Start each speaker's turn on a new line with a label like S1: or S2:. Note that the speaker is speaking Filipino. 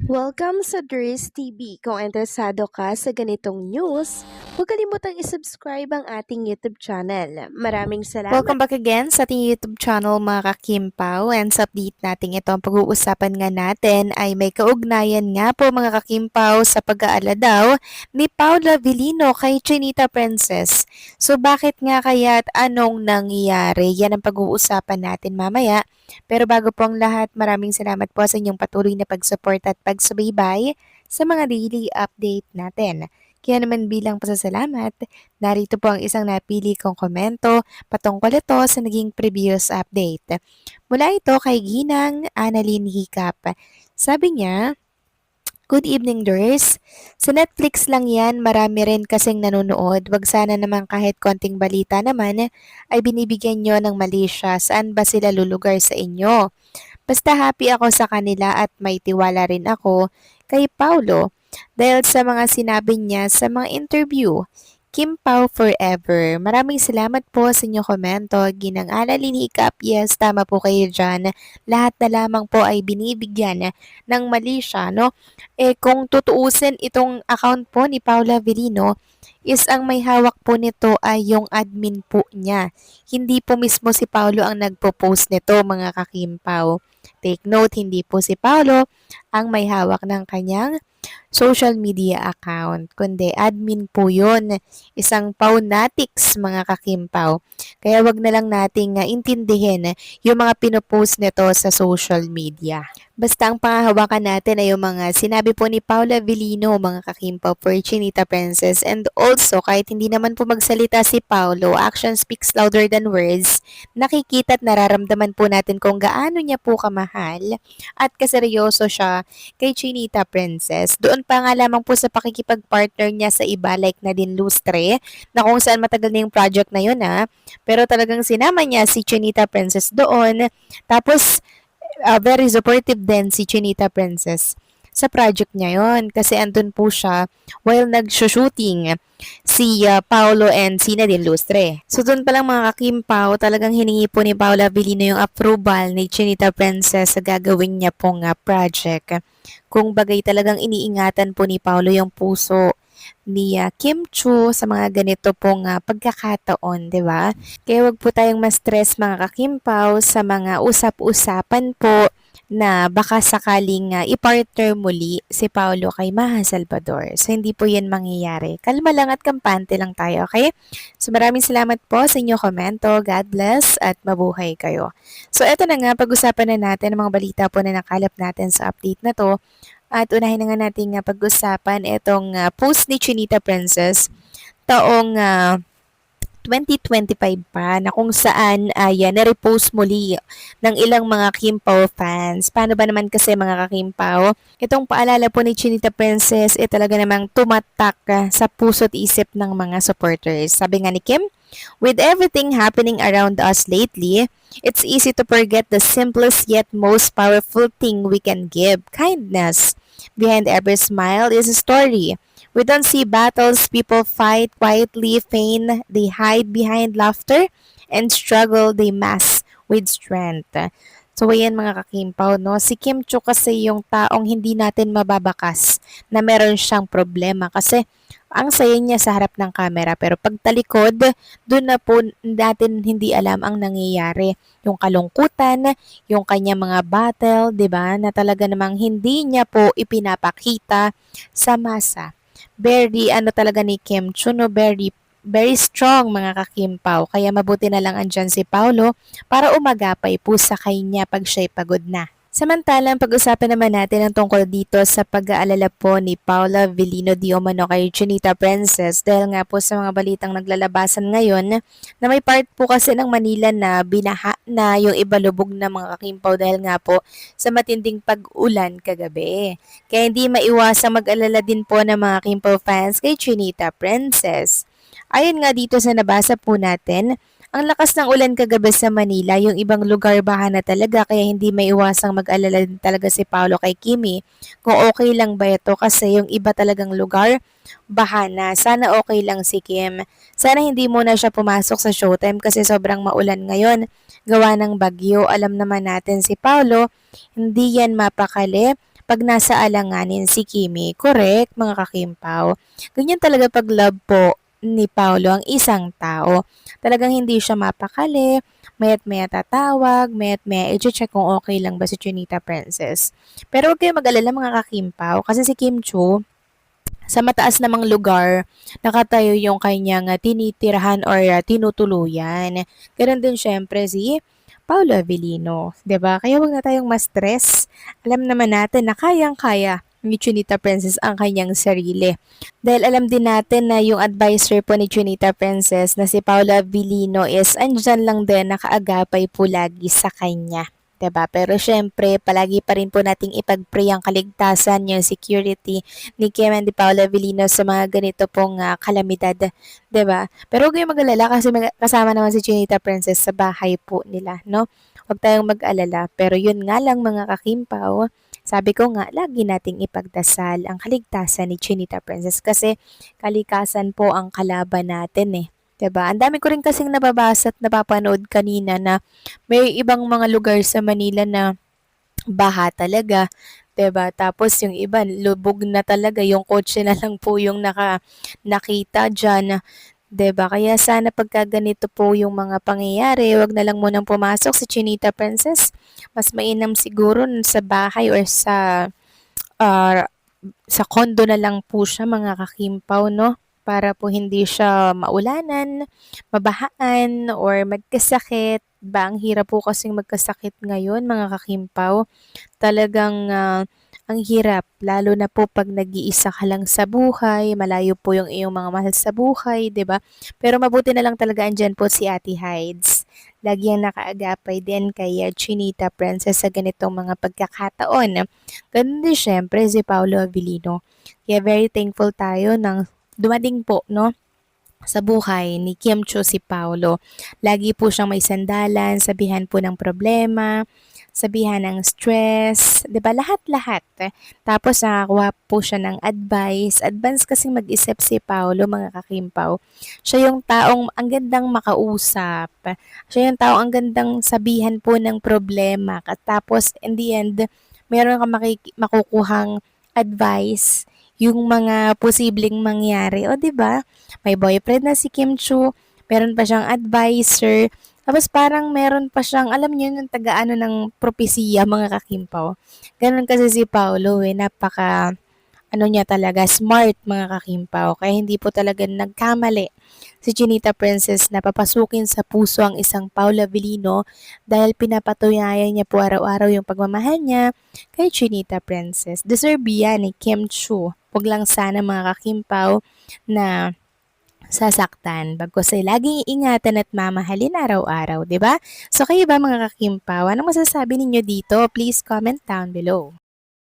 S1: Welcome sa Dries TV. Kung interesado ka sa ganitong news, huwag kalimutang isubscribe ang ating YouTube channel. Maraming salamat!
S2: Welcome back again sa ating YouTube channel mga kakimpaw, and sa update natin ito ang pag-uusapan nga natin ay may kaugnayan nga po mga kakimpaw sa pag-aala daw ni Paula Avellino kay Chinita Princess. So bakit nga kaya at anong nangyayari? Yan ang pag-uusapan natin mamaya. Pero bago po ang lahat, maraming salamat po sa inyong patuloy na pag-support at pagsubaybay sa mga daily update natin. Kaya naman bilang pasasalamat, narito po ang isang napili kong komento patungkol ito sa naging previous update. Mula ito kay Ginang Annalyn Hicap. Sabi niya, "Good evening, Durs. Sa Netflix lang yan, marami rin kasing nanonood. Wag sana naman kahit konting balita naman ay binibigyan nyo ng Malaysia. Saan ba sila lulugar sa inyo? Basta happy ako sa kanila at may tiwala rin ako kay Paulo dahil sa mga sinabi niya sa mga interview. Kim Pao forever." Maraming salamat po sa inyong komento. Ginang Annalyn Hicap, yes, tama po kayo dyan. Lahat na lamang po ay binibigyan ng mali siya, no? Kung tutuusin itong account po ni Paula Avellino, is ang may hawak po nito ay yung admin po niya. Hindi po mismo si Paulo ang nagpo-post nito, mga kakimpaw. Take note, hindi po si Paulo ang may hawak ng kanyang social media account, kundi admin po yun. Isang pawnatics mga kakimpaw. Kaya wag na lang nating intindihin yung mga pinopost nito sa social media. Basta ang pangahawakan natin ay yung mga sinabi po ni Paula Avellino, mga kakimpaw, for Chinita Princess. And also, kahit hindi naman po magsalita si Paulo, action speaks louder than words, nakikita at nararamdaman po natin kung gaano niya po kamahal at kaseryoso siya kay Chinita Princess. Doon pa nga lamang po sa pakikipag-partner niya sa iba like Nadine Lustre, na kung saan matagal na yung project na yun pero talagang sinama niya si Chinita Princess doon. Tapos very supportive din si Chinita Princess sa project niya yon kasi andun po siya while nag-shooting si Paolo and si Nadine Lustre. So doon pa lang mga kakimpaw, talagang hiningi po ni Paula Avellino yung approval ni Chinita Princess sa gagawin niya pong project. Kung bagay talagang iniingatan po ni Paolo yung puso ni Kim Chu sa mga ganito pong pagkakataon, di ba? Kaya wag po tayong ma-stress mga kakimpaw sa mga usap-usapan po na baka sakaling i-partner muli si Paulo kay Maha Salvador. So, hindi po yan mangyayari. Kalma lang at kampante lang tayo, okay? So, maraming salamat po sa inyong komento. God bless at mabuhay kayo. So, eto na nga, pag-usapan na natin ang mga balita po na nakalap natin sa update na to. At unahin na nga natin pag-usapan itong post ni Chinita Princess taong 2025 pa na kung saan ay na-repost muli ng ilang mga Kimpaw fans. Paano ba naman kasi mga kakimpaw? Itong paalala po ni Chinita Princess talaga namang tumatak sa puso't isip ng mga supporters. Sabi nga ni Kim, "With everything happening around us lately, it's easy to forget the simplest yet most powerful thing we can give, kindness. Behind every smile is a story. We don't see battles people fight quietly, feign, they hide behind laughter, and struggle they mask with strength." So ayan mga kakimpaw, no? Si Kim Chu kasi yung taong hindi natin mababakas na meron siyang problema kasi ang saya niya sa harap ng kamera pero pagtalikod, doon na po natin hindi alam ang nangyayari. Yung kalungkutan, yung kanya mga battle, 'di ba? Na talaga namang hindi niya po ipinapakita sa masa. Very ano talaga ni Kim Chu, no? Very strong mga kakimpaw. Kaya mabuti na lang andyan si Paulo para umagapay po sa kanya pag siya'y pagod na. Samantalang pag-usapan naman natin ang tungkol dito sa pag-aalala po ni Paula Avellino di umano kay Chinita Princess dahil nga po sa mga balitang naglalabasan ngayon na may part po kasi ng Manila na binaha na yung ibalubog ng mga kakimpaw dahil nga po sa matinding pag-ulan kagabi. Kaya hindi maiwasang mag-alala din po ng mga Kimpaw fans kay Chinita Princess. Ayon nga dito sa nabasa po natin, ang lakas ng ulan kagabi sa Manila, yung ibang lugar baha na talaga kaya hindi maiwasang mag-alala din talaga si Paolo kay Kimi kung okay lang ba ito kasi yung iba talagang lugar baha na. Sana okay lang si Kim. Sana hindi muna siya pumasok sa Showtime kasi sobrang maulan ngayon. Gawa ng bagyo, alam naman natin si Paolo, hindi yan mapakali pag nasa alanganin si Kimi. Correct, mga kakimpaw. Ganyan talaga pag love po ni Paolo ang isang tao. Talagang hindi siya mapakali, mayat maya tatawag, mayat maya i-check kung okay lang ba si Chinita Princess. Pero huwag kayong mag-alala mga kakimpaw kasi si Kim Chu, sa mataas namang lugar, nakatayo yung kanyang tinitirahan or tinutuluyan. Ganon din syempre si Paolo Avellino, 'di ba? Kaya wag na tayong ma-stress. Alam naman natin na kayang-kaya ni Chinita Princess ang kanyang sarili. Dahil alam din natin na yung advisor po ni Chinita Princess na si Paolo Avellino is andyan lang din, nakaagapay po lagi sa kanya. 'Di ba? Pero syempre, palagi pa rin po nating ipag-pray ang kaligtasan, yung security ni Kim and ni Paolo Avellino sa mga ganito pong kalamidad, 'di ba? Pero huwag kayong mag-alala kasi kasama naman si Chinita Princess sa bahay po nila, no? Huwag tayong mag-alala. Pero yun nga lang mga kakimpaw, sabi ko nga, lagi nating ipagdasal ang kaligtasan ni Chinita Princess kasi kalikasan po ang kalaban natin eh. 'Di ba? Ang dami ko rin kasing nababasa at napapanood kanina na may ibang mga lugar sa Manila na baha talaga, 'di ba? Tapos yung iba lubog na talaga, yung kotse na lang po yung nakita diyan, 'di ba? Kaya sana pagka ganito po yung mga pangyayari, 'wag na lang munang pumasok si Chinita Princess. Mas mainam siguro sa bahay or ah, sa condo na lang po siya mga kakimpaw, no? Para po hindi siya maulanan, mabahaan, or magkasakit. Ba, ang hirap po kasing magkasakit ngayon mga kakimpaw. Talagang ang hirap, lalo na po pag nag-iisa ka lang sa buhay, malayo po yung iyong mga mahal sa buhay, 'di ba? Pero mabuti na lang talaga andyan po si Ate Hides. Lagi ang nakaagapay din kay Chinita Princess sa ganitong mga pagkakataon. Ganun din syempre si Paolo Avellino. Kaya very thankful tayo ng dumating po, no? Sa buhay ni Kim Cho si Paolo. Lagi po siyang may sandalan, sabihan po ng problema, sabihan ng stress, 'di ba? Lahat-lahat. Tapos nakakuha po siya ng advice. Advance kasing mag-isip si Paolo, mga kakimpaw. Siya yung taong ang gandang makausap. Siya yung taong ang gandang sabihan po ng problema. At tapos in the end, meron kang makukuhang advice yung mga posibleng mangyari. O 'di ba? May boyfriend na si Kim Chu, meron pa siyang advisor, tapos parang meron pa siyang, alam niyo yung taga-ano ng propesiya mga kakimpaw. Ganun kasi si Paolo eh, napaka ano niya talaga, smart mga kakimpaw. Kaya hindi po talaga nagkamali si Chinita Princess na papasukin sa puso ang isang Paula Avellino dahil pinapatunayan niya po araw-araw yung pagmamahal niya kay Chinita Princess. Deserve yan ni Kim Chu. Huwag lang sana mga kakimpaw na sasaktan. Bagkus ay laging iingatan at mamahalin araw-araw, di ba? So kayo ba mga kakimpaw, anong masasabi ninyo dito? Please comment down below.